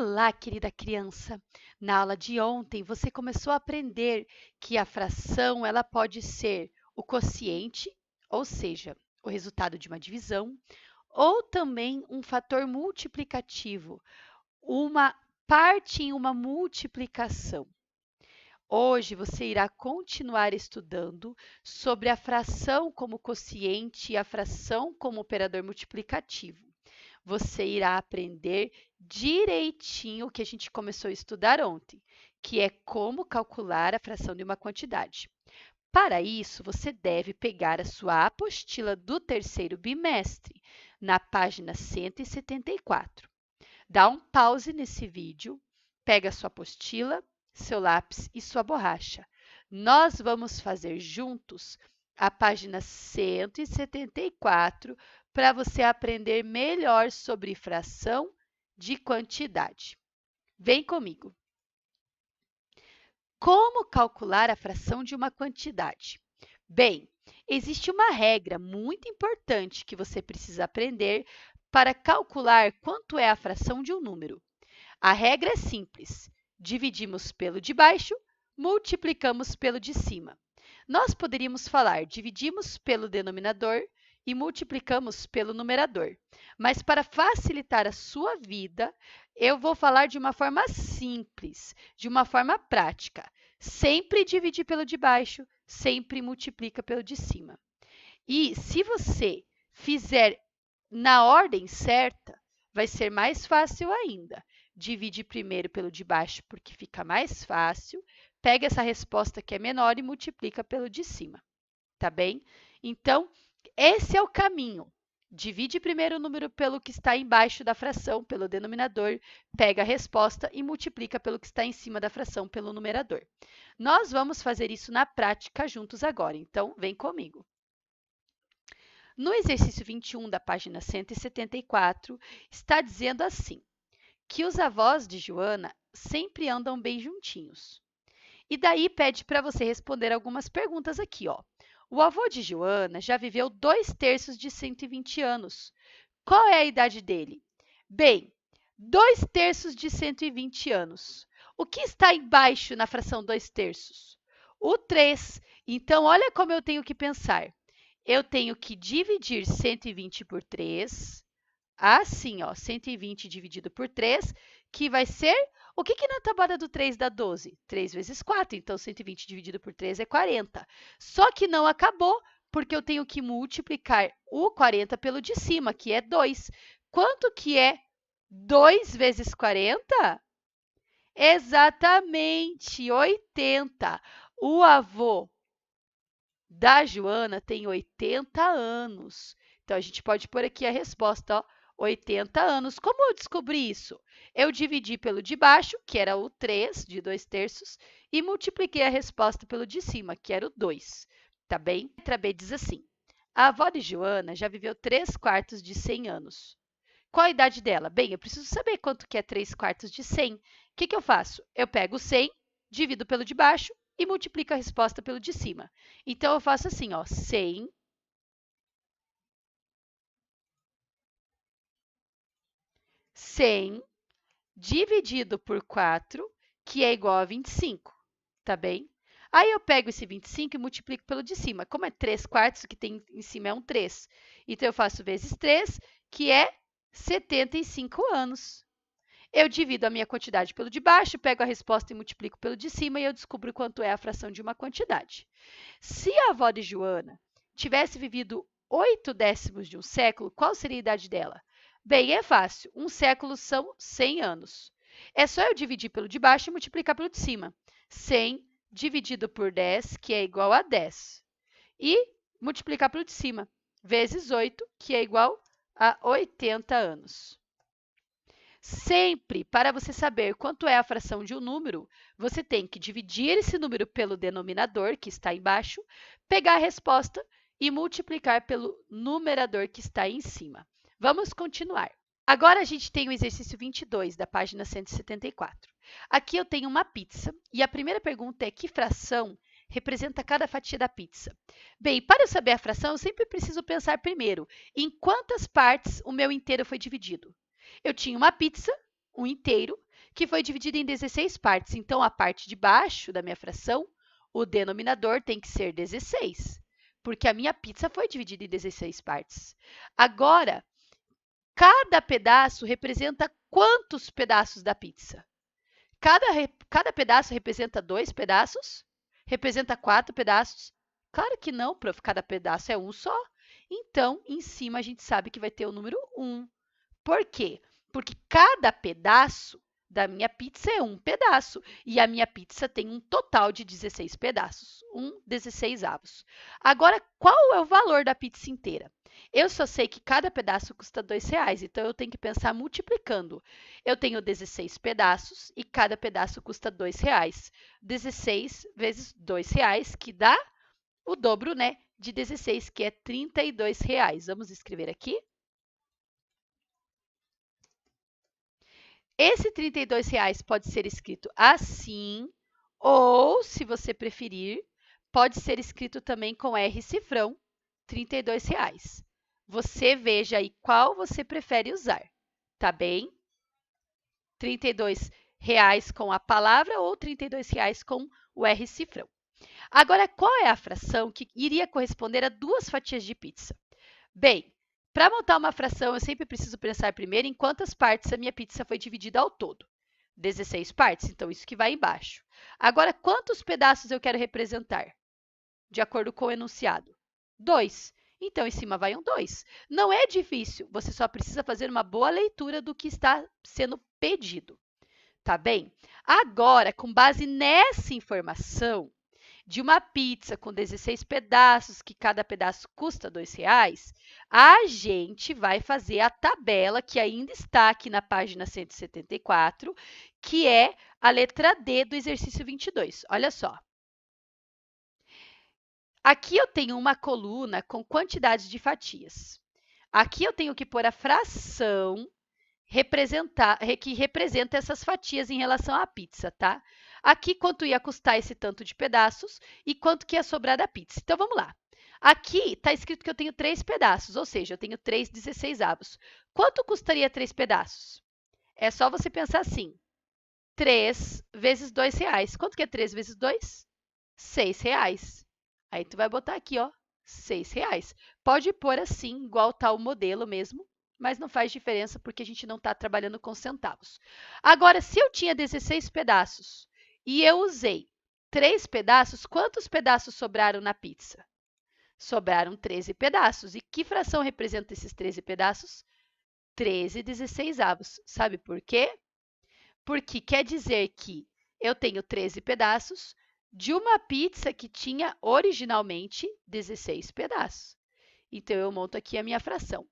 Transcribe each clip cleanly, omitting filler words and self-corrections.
Olá, querida criança! Na aula de ontem, você começou a aprender que a fração ela pode ser o quociente, ou seja, o resultado de uma divisão, ou também um fator multiplicativo, uma parte em uma multiplicação. Hoje você irá continuar estudando sobre a fração como quociente e a fração como operador multiplicativo. Você irá aprender direitinho o que a gente começou a estudar ontem, que é como calcular a fração de uma quantidade. Para isso, você deve pegar a sua apostila do terceiro bimestre, na página 174. Dá um pause nesse vídeo, pega a sua apostila, seu lápis e sua borracha. Nós vamos fazer juntos a página 174 para você aprender melhor sobre fração de quantidade. Vem comigo! Como calcular a fração de uma quantidade? Bem, existe uma regra muito importante que você precisa aprender para calcular quanto é a fração de um número. A regra é simples: dividimos pelo de baixo, multiplicamos pelo de cima. Nós poderíamos falar dividimos pelo denominador e multiplicamos pelo numerador. Mas para facilitar a sua vida, eu vou falar de uma forma simples, de uma forma prática. Sempre divide pelo de baixo, sempre multiplica pelo de cima. E se você fizer na ordem certa, vai ser mais fácil ainda. Divide primeiro pelo de baixo porque fica mais fácil. Pega essa resposta que é menor e multiplica pelo de cima, tá bem? Então, esse é o caminho. Divide primeiro o número pelo que está embaixo da fração, pelo denominador, pega a resposta e multiplica pelo que está em cima da fração, pelo numerador. Nós vamos fazer isso na prática juntos agora, então vem comigo. No exercício 21 da página 174, está dizendo assim, que os avós de Joana sempre andam bem juntinhos. E daí pede para você responder algumas perguntas aqui, ó. O avô de Joana já viveu 2/3 de 120 anos. Qual é a idade dele? Bem, 2/3 de 120 anos. O que está embaixo na fração 2/3? O 3. Então, olha como eu tenho que pensar. Eu tenho que dividir 120 por 3. Assim, ó, 120 dividido por 3, que vai ser... O que na tabuada do 3 dá 12? 3 vezes 4, então 120 dividido por 3 é 40. Só que não acabou, porque eu tenho que multiplicar o 40 pelo de cima, que é 2. Quanto que é 2 vezes 40? Exatamente, 80. O avô da Joana tem 80 anos. Então, a gente pode pôr aqui a resposta, ó, 80 anos. Como eu descobri isso? Eu dividi pelo de baixo, que era o 3, de 2/3, e multipliquei a resposta pelo de cima, que era o 2, tá bem? A letra B diz assim, a avó de Joana já viveu 3/4 de 100 anos. Qual a idade dela? Bem, eu preciso saber quanto que é 3/4 de 100. O que eu faço? Eu pego o 100, divido pelo de baixo e multiplico a resposta pelo de cima. Então, eu faço assim, ó, 100 dividido por 4, que é igual a 25, tá bem? Aí, eu pego esse 25 e multiplico pelo de cima. Como é 3/4, o que tem em cima é um 3. Então, eu faço vezes 3, que é 75 anos. Eu divido a minha quantidade pelo de baixo, pego a resposta e multiplico pelo de cima e eu descubro quanto é a fração de uma quantidade. Se a avó de Joana tivesse vivido 8/10 de um século, qual seria a idade dela? Bem, é fácil. Um século são 100 anos. É só eu dividir pelo de baixo e multiplicar pelo de cima. 100 dividido por 10, que é igual a 10. E multiplicar pelo de cima, vezes 8, que é igual a 80 anos. Sempre, para você saber quanto é a fração de um número, você tem que dividir esse número pelo denominador, que está embaixo, pegar a resposta e multiplicar pelo numerador, que está em cima. Vamos continuar. Agora, a gente tem o exercício 22, da página 174. Aqui eu tenho uma pizza e a primeira pergunta é que fração representa cada fatia da pizza? Bem, para eu saber a fração, eu sempre preciso pensar primeiro em quantas partes o meu inteiro foi dividido. Eu tinha uma pizza, um inteiro, que foi dividida em 16 partes. Então, a parte de baixo da minha fração, o denominador tem que ser 16, porque a minha pizza foi dividida em 16 partes. Agora, cada pedaço representa quantos pedaços da pizza? Cada pedaço representa 2 pedaços? Representa 4 pedaços? Claro que não, prof. Cada pedaço é um só. Então, em cima, a gente sabe que vai ter o número 1. Por quê? Porque cada pedaço da minha pizza é um pedaço. E a minha pizza tem um total de 16 pedaços. 1/16. Agora, qual é o valor da pizza inteira? Eu só sei que cada pedaço custa R$2, então eu tenho que pensar multiplicando. Eu tenho 16 pedaços e cada pedaço custa R$2. 16 vezes R$2, que dá o dobro, né, de 16, que é R$32. Vamos escrever aqui. Esse R$32 pode ser escrito assim, ou, se você preferir, pode ser escrito também com R cifrão, R$32. Você veja aí qual você prefere usar, tá bem? R$32 com a palavra ou R$32 com o R cifrão. Agora, qual é a fração que iria corresponder a 2 fatias de pizza? Bem, para montar uma fração, eu sempre preciso pensar primeiro em quantas partes a minha pizza foi dividida ao todo. 16 partes, então isso que vai embaixo. Agora, quantos pedaços eu quero representar? De acordo com o enunciado. 2. Então, em cima vai um 2. Não é difícil, você só precisa fazer uma boa leitura do que está sendo pedido. Tá bem? Agora, com base nessa informação, de uma pizza com 16 pedaços, que cada pedaço custa R$2, a gente vai fazer a tabela que ainda está aqui na página 174, que é a letra D do exercício 22. Olha só. Aqui eu tenho uma coluna com quantidades de fatias. Aqui eu tenho que pôr a fração que representa essas fatias em relação à pizza, tá? Aqui, quanto ia custar esse tanto de pedaços e quanto que ia sobrar da pizza. Então, vamos lá. Aqui está escrito que eu tenho 3 pedaços, ou seja, eu tenho 3/16. Quanto custaria 3 pedaços? É só você pensar assim, 3 vezes R$2. Quanto que é 3 vezes 2? R$6. Aí, tu vai botar aqui, ó, R$6. Pode pôr assim, igual tá o modelo mesmo, mas não faz diferença porque a gente não está trabalhando com centavos. Agora, se eu tinha 16 pedaços e eu usei 3 pedaços, quantos pedaços sobraram na pizza? Sobraram 13 pedaços. E que fração representa esses 13 pedaços? 13/16. Sabe por quê? Porque quer dizer que eu tenho 13 pedaços de uma pizza que tinha originalmente 16 pedaços. Então, eu monto aqui a minha fração.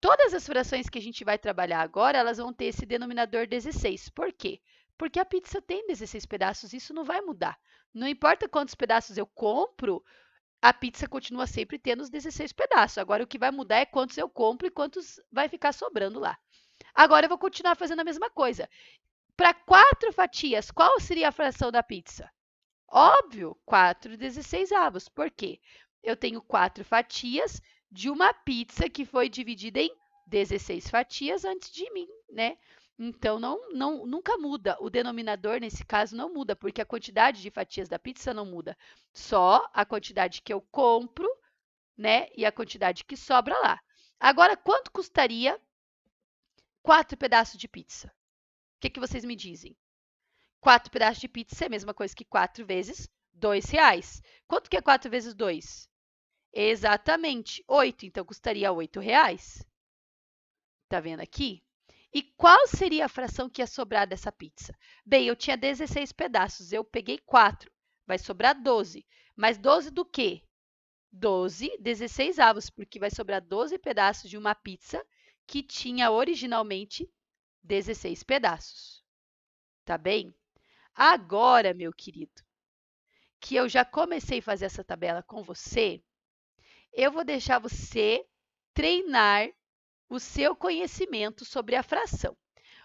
Todas as frações que a gente vai trabalhar agora, elas vão ter esse denominador 16. Por quê? Porque a pizza tem 16 pedaços, isso não vai mudar. Não importa quantos pedaços eu compro, a pizza continua sempre tendo os 16 pedaços. Agora, o que vai mudar é quantos eu compro e quantos vai ficar sobrando lá. Agora, eu vou continuar fazendo a mesma coisa. Para 4 fatias, qual seria a fração da pizza? Óbvio, 4/16. Por quê? Eu tenho 4 fatias de uma pizza que foi dividida em 16 fatias antes de mim, né? Então, nunca muda. O denominador, nesse caso, não muda, porque a quantidade de fatias da pizza não muda. Só a quantidade que eu compro, né? E a quantidade que sobra lá. Agora, quanto custaria 4 pedaços de pizza? O que vocês me dizem? 4 pedaços de pizza é a mesma coisa que 4 vezes R$2. Quanto que é 4 vezes 2? Exatamente, 8. Então, custaria R$8. Tá vendo aqui? E qual seria a fração que ia sobrar dessa pizza? Bem, eu tinha 16 pedaços, eu peguei 4. Vai sobrar 12. Mas 12 do quê? 12/16, porque vai sobrar 12 pedaços de uma pizza que tinha originalmente 16 pedaços. Tá bem? Agora, meu querido, que eu já comecei a fazer essa tabela com você, eu vou deixar você treinar o seu conhecimento sobre a fração.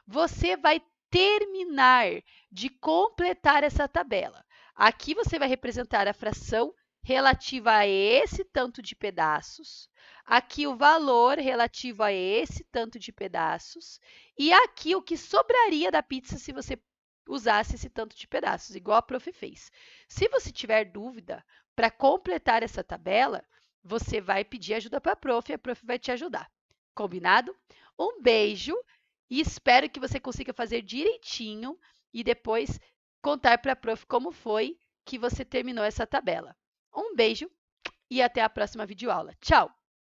Você vai terminar de completar essa tabela. Aqui você vai representar a fração relativo a esse tanto de pedaços, aqui o valor relativo a esse tanto de pedaços, e aqui o que sobraria da pizza se você usasse esse tanto de pedaços, igual a prof fez. Se você tiver dúvida, para completar essa tabela, você vai pedir ajuda para a prof e a prof vai te ajudar. Combinado? Um beijo e espero que você consiga fazer direitinho e depois contar para a prof como foi que você terminou essa tabela. Um beijo e até a próxima videoaula. Tchau!